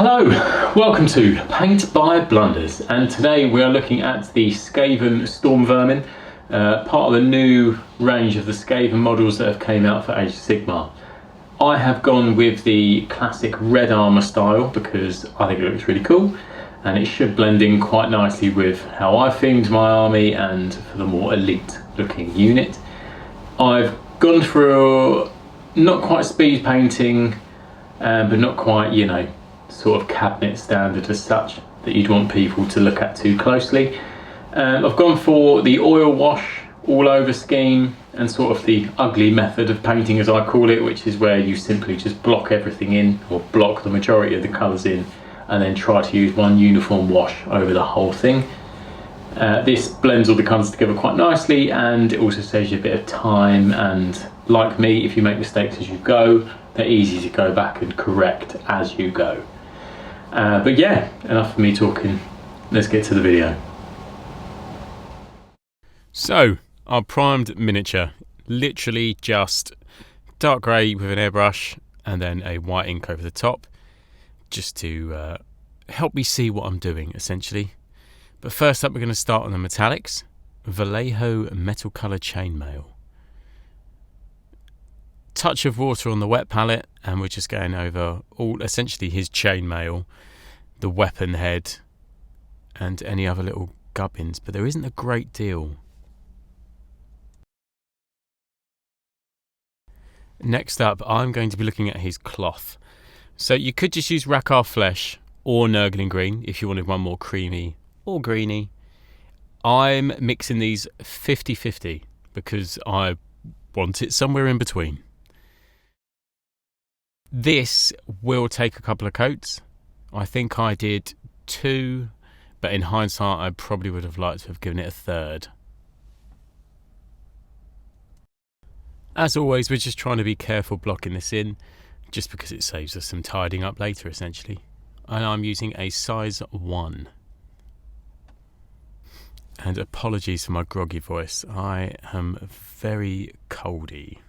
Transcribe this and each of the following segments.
Hello, welcome to Paint by Blunders, and today we are looking at the Skaven Stormvermin, part of the new range of the Skaven models that have came out for Age of Sigmar. I have gone with the classic red armour style because I think it looks really cool and it should blend in quite nicely with how I've themed my army and for the more elite looking unit. I've gone for not quite speed painting, but not quite, you know, sort of cabinet standard as such that you'd want people to look at too closely. I've gone for the oil wash all over scheme and sort of the ugly method of painting, as I call it, which is where you simply just block everything in, or block the majority of the colours in, and then try to use one uniform wash over the whole thing. This blends all the colours together quite nicely, and it also saves you a bit of time, and like me, if you make mistakes as you go, they're easy to go back and correct as you go. But yeah, enough of me talking, let's get to the video. So, our primed miniature, literally just dark grey with an airbrush and then a white ink over the top, just to help me see what I'm doing essentially. But first up we're going to start on the metallics, Vallejo metal colour chainmail. Touch of water on the wet palette, and we're just going over all essentially his chainmail, the weapon head and any other little gubbins, but there isn't a great deal. Next up I'm going to be looking at his cloth. So you could just use Rakarth flesh or Nurgling green if you wanted one more creamy or greeny. I'm mixing these 50-50 because I want it somewhere in between. This will take a couple of coats. I think I did 2, but in hindsight I probably would have liked to have given it a third. As always, we're just trying to be careful blocking this in, just because it saves us some tidying up later essentially. And I'm using a size 1. And apologies for my groggy voice, I am very coldy.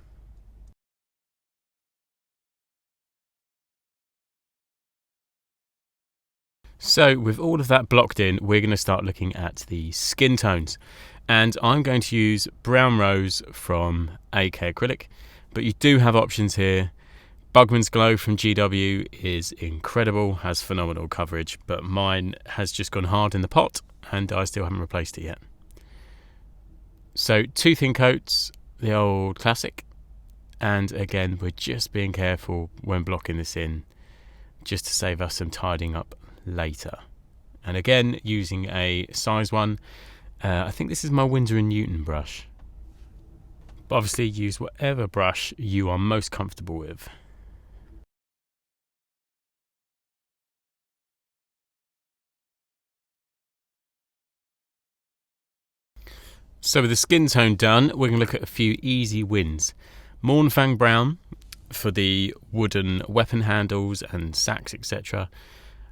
So with all of that blocked in, we're going to start looking at the skin tones. And I'm going to use Brown Rose from AcrylMournfang, but you do have options here. Bugman's Glow from GW is incredible, has phenomenal coverage, but mine has just gone hard in the pot and I still haven't replaced it yet. So 2 thin coats, the old classic, and again we're just being careful when blocking this in, just to save us some tidying up later. And again using a size 1. I think this is my Winsor & Newton brush, but obviously use whatever brush you are most comfortable with. So with the skin tone done, we're going to look at a few easy wins. Mournfang Brown for the wooden weapon handles and sacks, etc.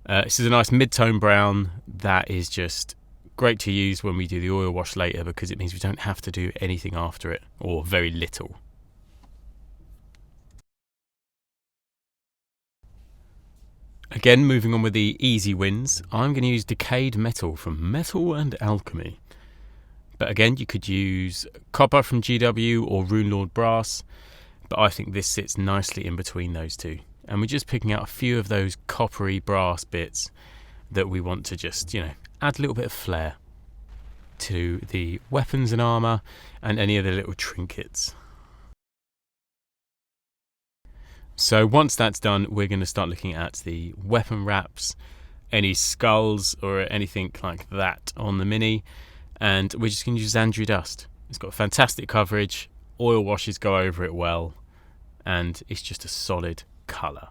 This is a nice mid-tone brown that is just great to use when we do the oil wash later, because it means we don't have to do anything after it, or very little. Again, moving on with the easy wins, I'm going to use Decayed Metal from Metal and Alchemy. But again, you could use Copper from GW or Runelord Brass, but I think this sits nicely in between those two. And we're just picking out a few of those coppery brass bits that we want to just, you know, add a little bit of flair to the weapons and armour and any of the little trinkets. So once that's done, we're going to start looking at the weapon wraps, any skulls or anything like that on the Mini, and we're just going to use Zandri dust. It's got fantastic coverage, oil washes go over it well, and it's just a solid colour.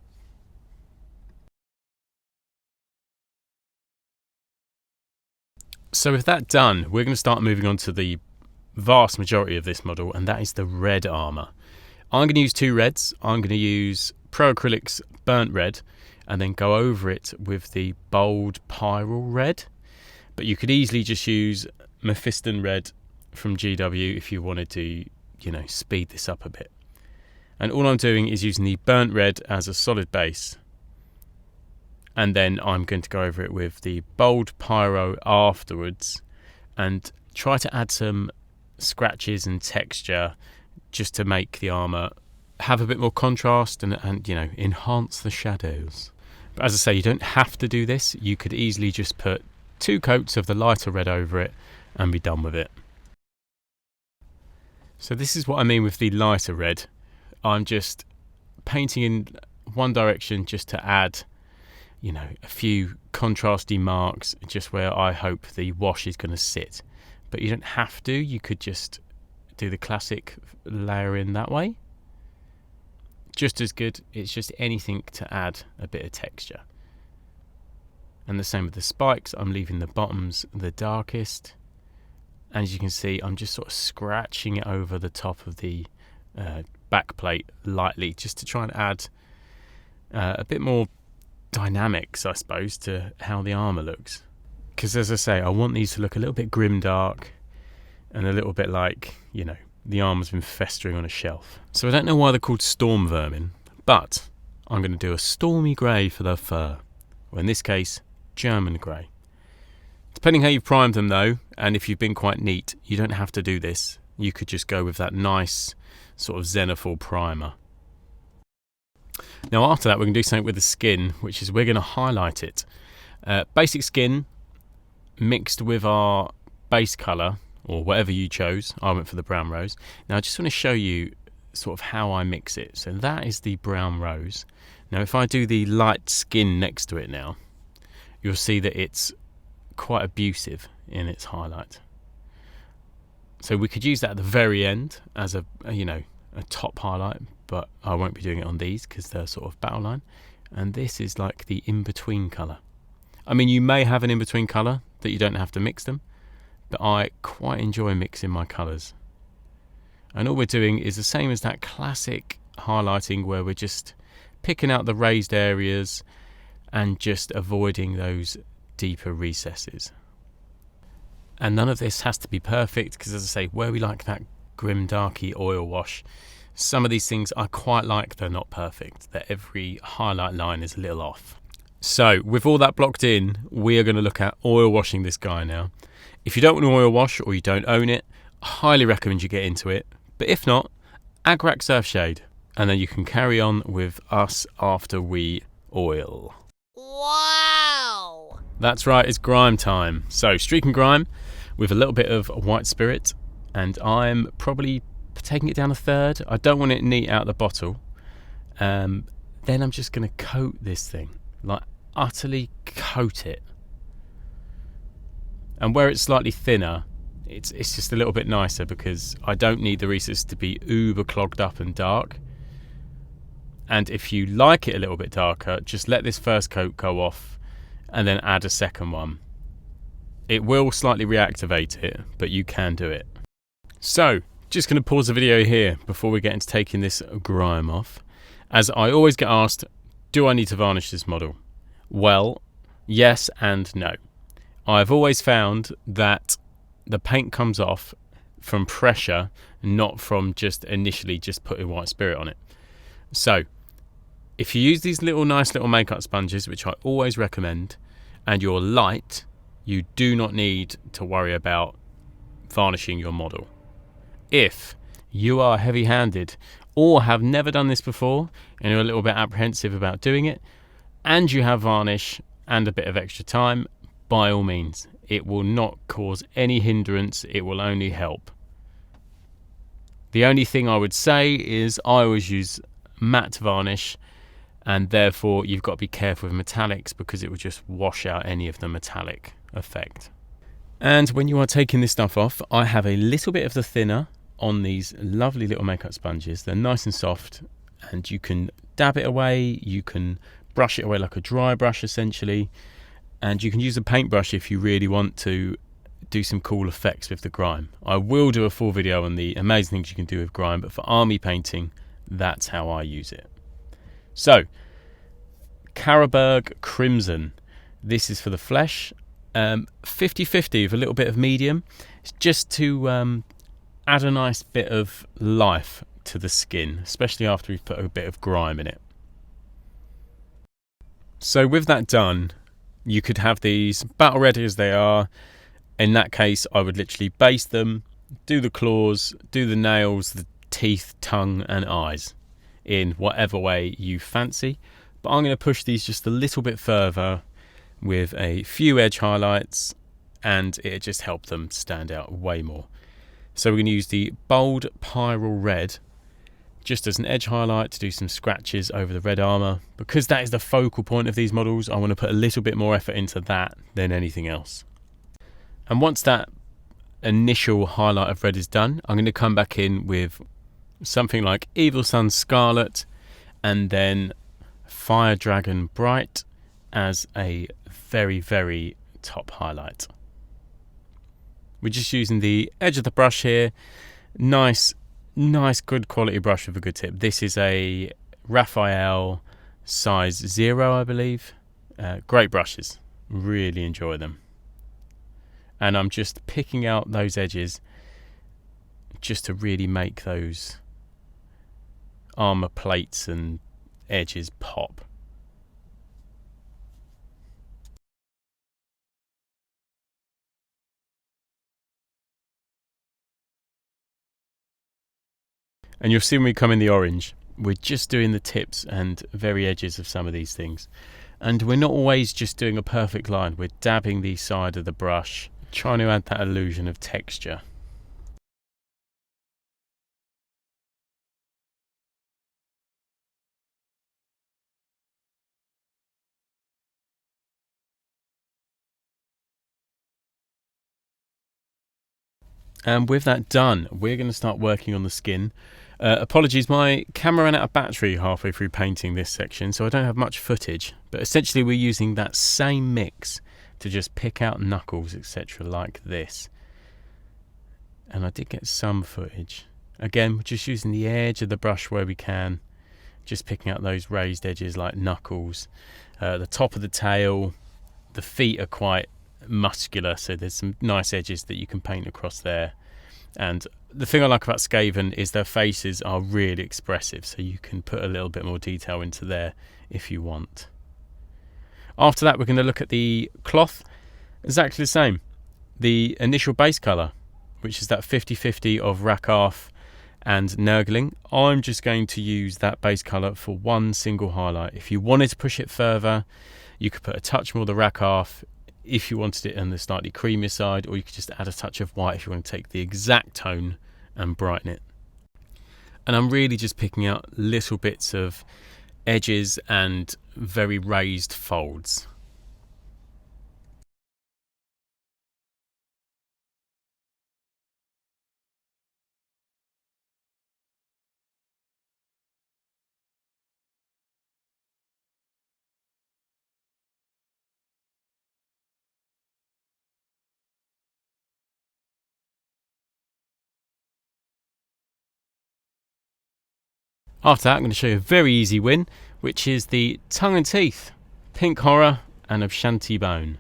So with that done, we're going to start moving on to the vast majority of this model, and that is the red armour. I'm going to use 2 reds. I'm going to use Pro Acryl's Burnt Red and then go over it with the bold Pyrol Red. But you could easily just use Mephiston Red from GW if you wanted to, you know, speed this up a bit. And all I'm doing is using the Burnt Red as a solid base and then I'm going to go over it with the bold pyro afterwards and try to add some scratches and texture just to make the armour have a bit more contrast and you know, enhance the shadows. But as I say, you don't have to do this. You could easily just put 2 coats of the lighter red over it and be done with it. So this is what I mean with the lighter red. I'm just painting in one direction just to add, you know, a few contrasty marks just where I hope the wash is going to sit. But you don't have to. You could just do the classic layering that way. Just as good. It's just anything to add a bit of texture. And the same with the spikes. I'm leaving the bottoms the darkest. And as you can see, I'm just sort of scratching it over the top of the back plate lightly, just to try and add a bit more dynamics, I suppose, to how the armour looks. Because as I say, I want these to look a little bit grimdark and a little bit like, you know, the armour's been festering on a shelf. So I don't know why they're called Stormvermin, but I'm going to do a stormy grey for the fur, or in this case, German grey. Depending how you've primed them though, and if you've been quite neat, you don't have to do this. You could just go with that nice sort of Xenophil primer. Now after that, we're going to do something with the skin, which is we're going to highlight it. Basic skin mixed with our base colour, or whatever you chose. I went for the brown rose. Now I just want to show you sort of how I mix it. So that is the brown rose. Now if I do the light skin next to it now, you'll see that it's quite abusive in its highlight. So we could use that at the very end as a you know, a top highlight, but I won't be doing it on these because they're sort of battle line. And this is like the in-between colour. I mean, you may have an in-between colour that you don't have to mix them, but I quite enjoy mixing my colours. And all we're doing is the same as that classic highlighting where we're just picking out the raised areas and just avoiding those deeper recesses. And none of this has to be perfect because, as I say, where we like that grim darky oil wash, some of these things I quite like, they're not perfect, that every highlight line is a little off. So with all that blocked in, we are going to look at oil washing this guy now. If you don't want to oil wash or you don't own it, I highly recommend you get into it. But if not, Agrax Earthshade, and then you can carry on with us after we oil. Wow! That's right, it's grime time. So streaking grime with a little bit of white spirit, and I'm probably taking it down a third. I don't want it neat out the bottle. Then I'm just going to coat this thing, like utterly coat it. And where it's slightly thinner, it's just a little bit nicer because I don't need the recess to be uber clogged up and dark. And if you like it a little bit darker, just let this first coat go off and then add a second one. It will slightly reactivate it, but you can do it. So, just going to pause the video here before we get into taking this grime off. As I always get asked, do I need to varnish this model? Well, yes and no. I've always found that the paint comes off from pressure, not from just initially just putting white spirit on it. So, if you use these nice little makeup sponges, which I always recommend, and you're light, you do not need to worry about varnishing your model. If you are heavy-handed or have never done this before and you're a little bit apprehensive about doing it, and you have varnish and a bit of extra time, by all means, it will not cause any hindrance, it will only help. The only thing I would say is I always use matte varnish, and therefore you've got to be careful with metallics because it will just wash out any of the metallic effect. And when you are taking this stuff off, I have a little bit of the thinner on these lovely little makeup sponges. They're nice and soft, and you can dab it away, you can brush it away like a dry brush essentially, and you can use a paintbrush if you really want to do some cool effects with the grime. I will do a full video on the amazing things you can do with grime, but for army painting, that's how I use it. So, GWCarribourg Crimson. This is for the flesh. 50-50 with a little bit of medium. It's just to add a nice bit of life to the skin, especially after we've put a bit of grime in it. So with that done, you could have these battle ready as they are. In that case, I would literally base them, do the claws, do the nails, the teeth, tongue and eyes in whatever way you fancy. But I'm going to push these just a little bit further with a few edge highlights, and it just helped them stand out way more. So we're going to use the bold Pyrol red just as an edge highlight to do some scratches over the red armour. Because that is the focal point of these models, I want to put a little bit more effort into that than anything else. And once that initial highlight of red is done, I'm going to come back in with something like Evil Sun Scarlet and then Fire Dragon Bright as a very, very top highlight. We're just using the edge of the brush here. Nice good quality brush with a good tip. This is a Raphael size 0, I believe. Great brushes, really enjoy them. And I'm just picking out those edges just to really make those armour plates and edges pop. And you'll see when we come in the orange, we're just doing the tips and very edges of some of these things. And we're not always just doing a perfect line, we're dabbing the side of the brush, trying to add that illusion of texture. And with that done, we're going to start working on the skin. Apologies, my camera ran out of battery halfway through painting this section, so I don't have much footage. But essentially we're using that same mix to just pick out knuckles, etc. like this. And I did get some footage. Again, we're just using the edge of the brush where we can, just picking out those raised edges like knuckles. The top of the tail, the feet are quite muscular, so there's some nice edges that you can paint across there. And the thing I like about Skaven is their faces are really expressive, so you can put a little bit more detail into there if you want. After that, we're going to look at the cloth. Exactly the same. The initial base colour, which is that 50-50 of Rakarth and Nurgling. I'm just going to use that base colour for one single highlight. If you wanted to push it further, you could put a touch more of the Rakarth if you wanted it on the slightly creamier side, or you could just add a touch of white if you want to take the exact tone and brighten it. And I'm really just picking out little bits of edges and very raised folds. After that, I'm going to show you a very easy win, which is the tongue and teeth, pink horror and Ashanti bone.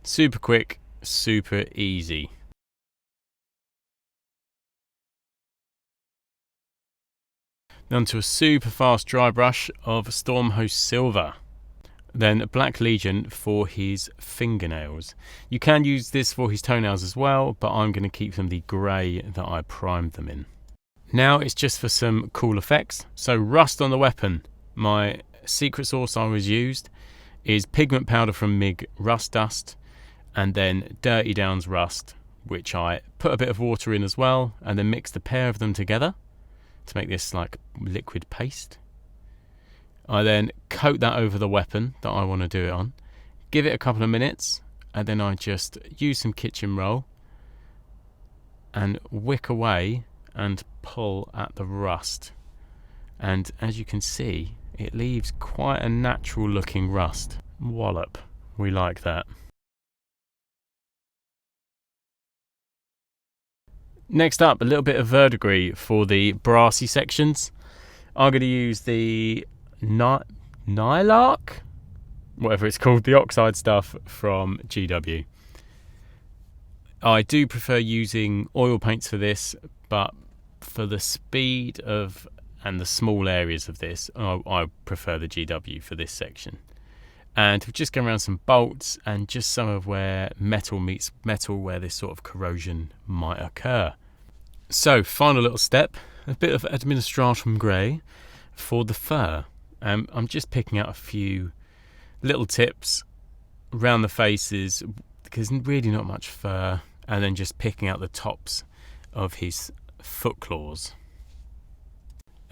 Super quick, super easy. Then to a super fast dry brush of Stormhost Silver. Then Black Legion for his fingernails. You can use this for his toenails as well, but I'm going to keep them the grey that I primed them in. Now it's just for some cool effects. So rust on the weapon. My secret sauce I was used is pigment powder from MIG Rust Dust, and then Dirty Downs Rust, which I put a bit of water in as well, and then mix the pair of them together to make this like liquid paste. I then coat that over the weapon that I want to do it on, give it a couple of minutes, and then I just use some kitchen roll and wick away and pull at the rust. And as you can see, it leaves quite a natural looking rust. Wallop, we like that. Next up, a little bit of verdigris for the brassy sections. I'm going to use the Nilark, whatever it's called, the oxide stuff from GW. I do prefer using oil paints for this, but for the speed of and the small areas of this, I prefer the GW for this section. And we're just going around some bolts and just some of where metal meets metal, where this sort of corrosion might occur. So, final little step, a bit of administratum grey for the fur. I'm just picking out a few little tips around the faces, because really not much fur, and then just picking out the tops of his foot claws.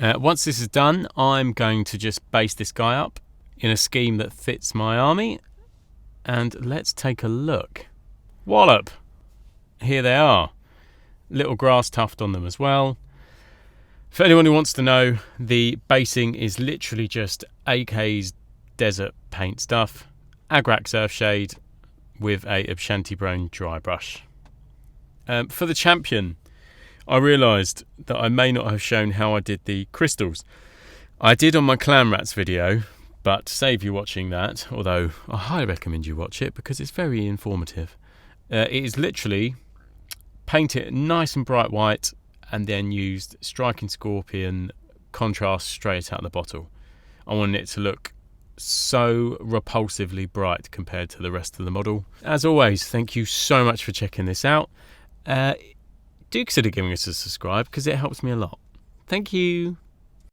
Once this is done, I'm going to just base this guy up in a scheme that fits my army, and let's take a look. Wallop! Here they are. Little grass tuft on them as well. For anyone who wants to know, the basing is literally just AK's desert paint stuff, Agrax Earthshade with a GWBrown dry brush. For the champion, I realised that I may not have shown how I did the crystals. I did on my Clan Rats video, but to save you watching that, although I highly recommend you watch it because it's very informative, it is literally paint it nice and bright white and then used Striking Scorpion contrast straight out of the bottle. I wanted it to look so repulsively bright compared to the rest of the model. As always, thank you so much for checking this out. Do consider giving us a subscribe because it helps me a lot. Thank you.